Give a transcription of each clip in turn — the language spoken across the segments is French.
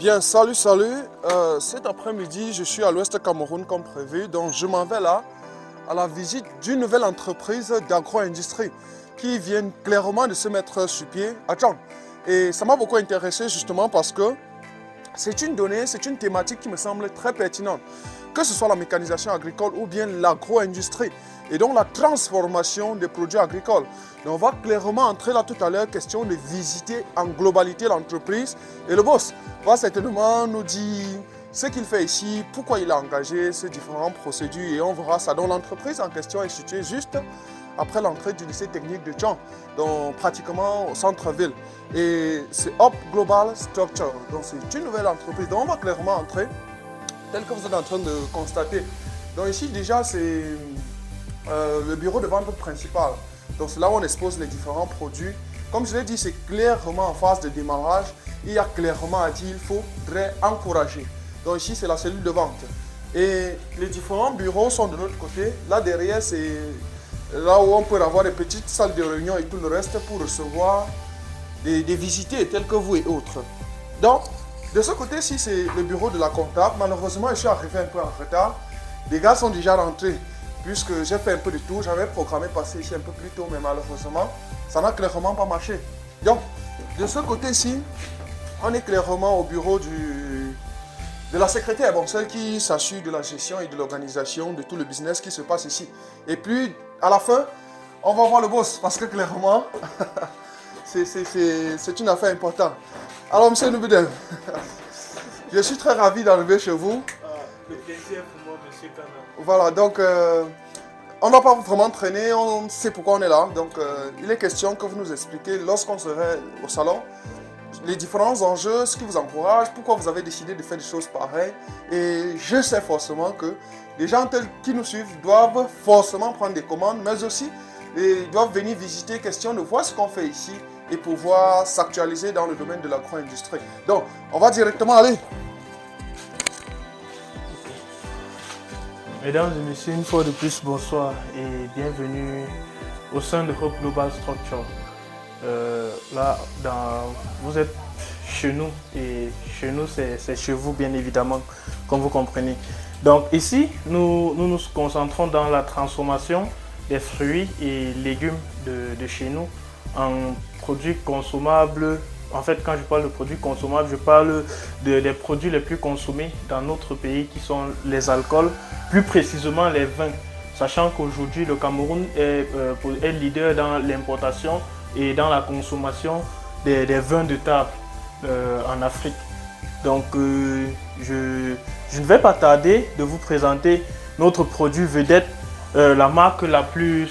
Bien, salut. Cet après-midi, je suis à l'Ouest Cameroun comme prévu. Donc, je m'en vais là à la visite d'une nouvelle entreprise d'agro-industrie qui vient clairement de se mettre sur pied. Attends, et ça m'a beaucoup intéressé justement parce que c'est une donnée, c'est une thématique qui me semble très pertinente, que ce soit la mécanisation agricole ou bien l'agro-industrie, et donc la transformation des produits agricoles. Donc on va clairement entrer là tout à l'heure, question de visiter en globalité l'entreprise, et le boss va certainement nous dire ce qu'il fait ici, pourquoi il a engagé ces différentes procédures, et on verra ça. Donc l'entreprise en question est située juste après l'entrée du lycée technique de Tchon, donc pratiquement au centre-ville. Et c'est Hop Global Structure, donc c'est une nouvelle entreprise. Donc on va clairement entrer, tel que vous êtes en train de constater. Donc ici déjà c'est le bureau de vente principal. Donc c'est là où on expose les différents produits. Comme je l'ai dit, c'est clairement en phase de démarrage. Il y a clairement à dire qu'il faudrait encourager. Donc ici c'est la cellule de vente. Et les différents bureaux sont de l'autre côté. Là derrière c'est là où on peut avoir des petites salles de réunion et tout le reste pour recevoir des visités tels que vous et autres. Donc, de ce côté-ci, c'est le bureau de la comptable. Malheureusement, je suis arrivé un peu en retard. Les gars sont déjà rentrés puisque j'ai fait un peu de tour. J'avais programmé passer ici un peu plus tôt, mais malheureusement, ça n'a clairement pas marché. Donc, de ce côté-ci, on est clairement au bureau de la secrétaire, bon, celle qui s'assure de la gestion et de l'organisation de tout le business qui se passe ici. Et puis, à la fin, on va voir le boss, parce que clairement, c'est une affaire importante. Alors, monsieur Noubidem, je suis très ravi d'arriver chez vous. Le plaisir pour moi, monsieur Kana. Voilà, donc, on ne va pas vraiment traîner, on sait pourquoi on est là. Donc, il est question que vous nous expliquiez, lorsqu'on serait au salon, les différents enjeux, ce qui vous encourage, pourquoi vous avez décidé de faire des choses pareilles. Et je sais forcément que les gens qui nous suivent doivent forcément prendre des commandes, mais aussi ils doivent venir visiter, question de voir ce qu'on fait ici et pouvoir s'actualiser dans le domaine de l'agro-industrie. Donc, on va directement aller. Mesdames et messieurs, une fois de plus, bonsoir et bienvenue au sein de Hope Global Structure. Vous êtes chez nous et chez nous c'est chez vous bien évidemment, comme vous comprenez. Donc ici, nous nous concentrons dans la transformation des fruits et légumes de chez nous en produits consommables. En fait, quand je parle de produits consommables, je parle des produits les plus consommés dans notre pays qui sont les alcools, plus précisément les vins. Sachant qu'aujourd'hui, le Cameroun est leader dans l'importation et dans la consommation des vins de table en Afrique. Donc je ne vais pas tarder de vous présenter notre produit vedette, la marque la plus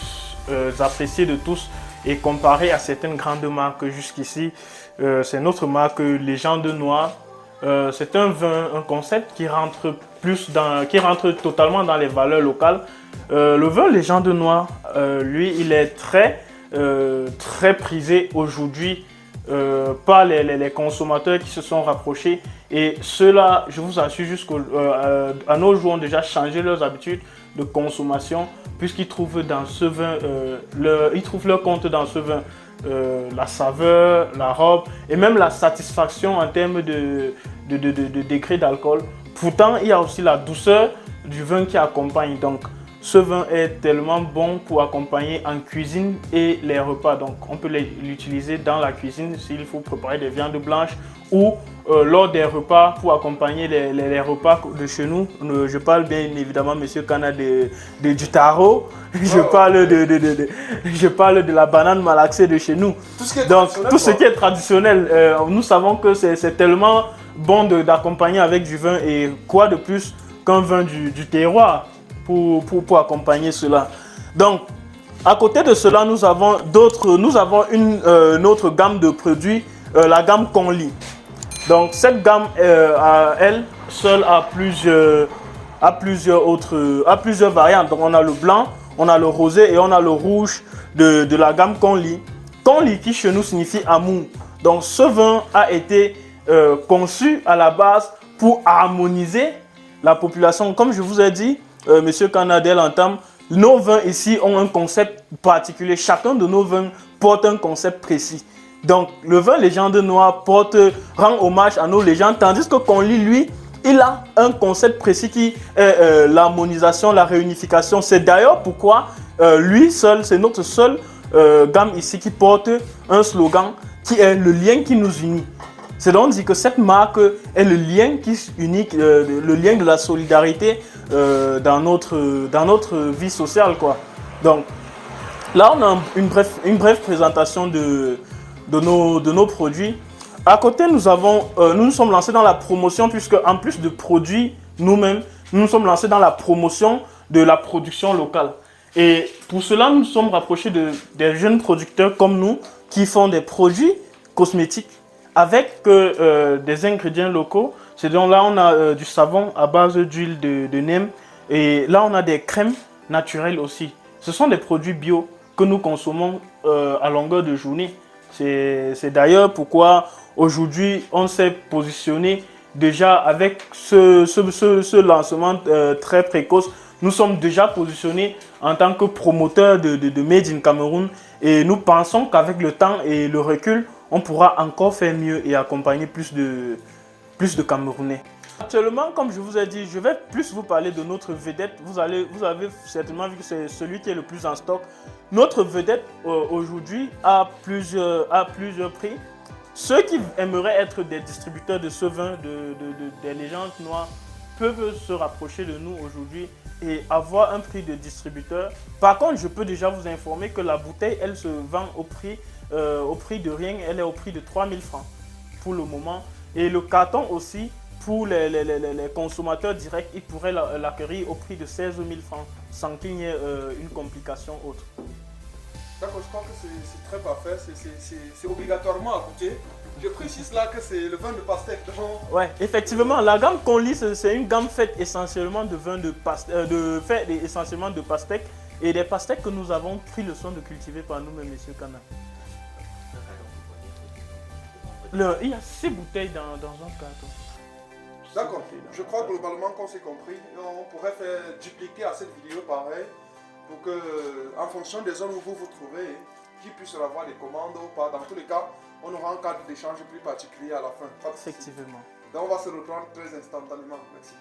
appréciée de tous et comparée à certaines grandes marques jusqu'ici. C'est notre marque Légende Noire. C'est un vin, un concept qui rentre totalement dans les valeurs locales. Le vin Légende Noire, lui, il est très prisé aujourd'hui par les consommateurs qui se sont rapprochés, et ceux-là, je vous assure, à nos jours ont déjà changé leurs habitudes de consommation puisqu'ils trouvent dans ce vin, ils trouvent leur compte dans ce vin, la saveur, l'arôme et même la satisfaction en termes de degré d'alcool. Pourtant, il y a aussi la douceur du vin qui accompagne. Donc, ce vin est tellement bon pour accompagner en cuisine et les repas. Donc, on peut l'utiliser dans la cuisine s'il faut préparer des viandes blanches ou lors des repas pour accompagner les repas de chez nous. Je parle bien évidemment, monsieur Kana, du taro. Je parle de la banane malaxée de chez nous. Donc, tout ce qui est traditionnel, nous savons que c'est tellement bon d'accompagner avec du vin, et quoi de plus qu'un vin du terroir pour accompagner cela. Donc, à côté de cela, nous avons une autre gamme de produits, la gamme Conli. Donc, cette gamme, elle seule a plusieurs variantes. Donc, on a le blanc, on a le rosé et on a le rouge de la gamme Conli. Conli qui chez nous signifie amour. Donc, ce vin a été conçu à la base pour harmoniser la population. Comme je vous ai dit, Monsieur Canadel entame, nos vins ici ont un concept particulier. Chacun de nos vins porte un concept précis. Donc, le vin Légende Noire rend hommage à nos légendes, tandis que Conli, lui, il a un concept précis qui est l'harmonisation, la réunification. C'est d'ailleurs pourquoi lui seul, c'est notre seule gamme ici qui porte un slogan qui est le lien qui nous unit. C'est donc dit que cette marque est le lien qui unit, le lien de la solidarité dans notre vie sociale, quoi. Donc, là, on a une brève présentation de nos produits. À côté, nous nous sommes lancés dans la promotion, puisque en plus de produits nous-mêmes, nous nous sommes lancés dans la promotion de la production locale. Et pour cela, nous nous sommes rapprochés des jeunes producteurs comme nous qui font des produits cosmétiques avec des ingrédients locaux. C'est donc là, on a du savon à base d'huile de neem. Et là, on a des crèmes naturelles aussi. Ce sont des produits bio que nous consommons à longueur de journée. C'est d'ailleurs pourquoi aujourd'hui on s'est positionné déjà avec ce lancement très précoce. Nous sommes déjà positionnés en tant que promoteurs de Made in Cameroun et nous pensons qu'avec le temps et le recul, on pourra encore faire mieux et accompagner plus de Camerounais. Actuellement, comme je vous ai dit, je vais plus vous parler de notre vedette. Vous avez certainement vu que c'est celui qui est le plus en stock. Notre vedette aujourd'hui a plusieurs prix. Ceux qui aimeraient être des distributeurs de ce vin, des légendes noires, peuvent se rapprocher de nous aujourd'hui et avoir un prix de distributeur. Par contre, je peux déjà vous informer que la bouteille, elle se vend au prix de rien. Elle est au prix de 3 000 francs pour le moment. Et le carton aussi, pour les consommateurs directs, ils pourraient l'acquérir au prix de 16 000 francs sans qu'il y ait une complication autre. D'accord, je crois que c'est très parfait, c'est obligatoirement à goûter. Je précise là que c'est le vin de pastèque. Oui, effectivement, la gamme qu'on lit, c'est une gamme faite essentiellement de vin essentiellement de pastèque et des pastèques que nous avons pris le soin de cultiver par nous-mêmes, monsieur Kana. Il y a 6 bouteilles dans un carton. D'accord, je crois globalement qu'on s'est compris. On pourrait faire dupliquer à cette vidéo pareil pour que, en fonction des zones où vous vous trouvez, qu'ils puissent avoir des commandes ou pas. Dans tous les cas, on aura un cadre d'échange plus particulier à la fin. Effectivement. Donc on va se reprendre très instantanément. Merci.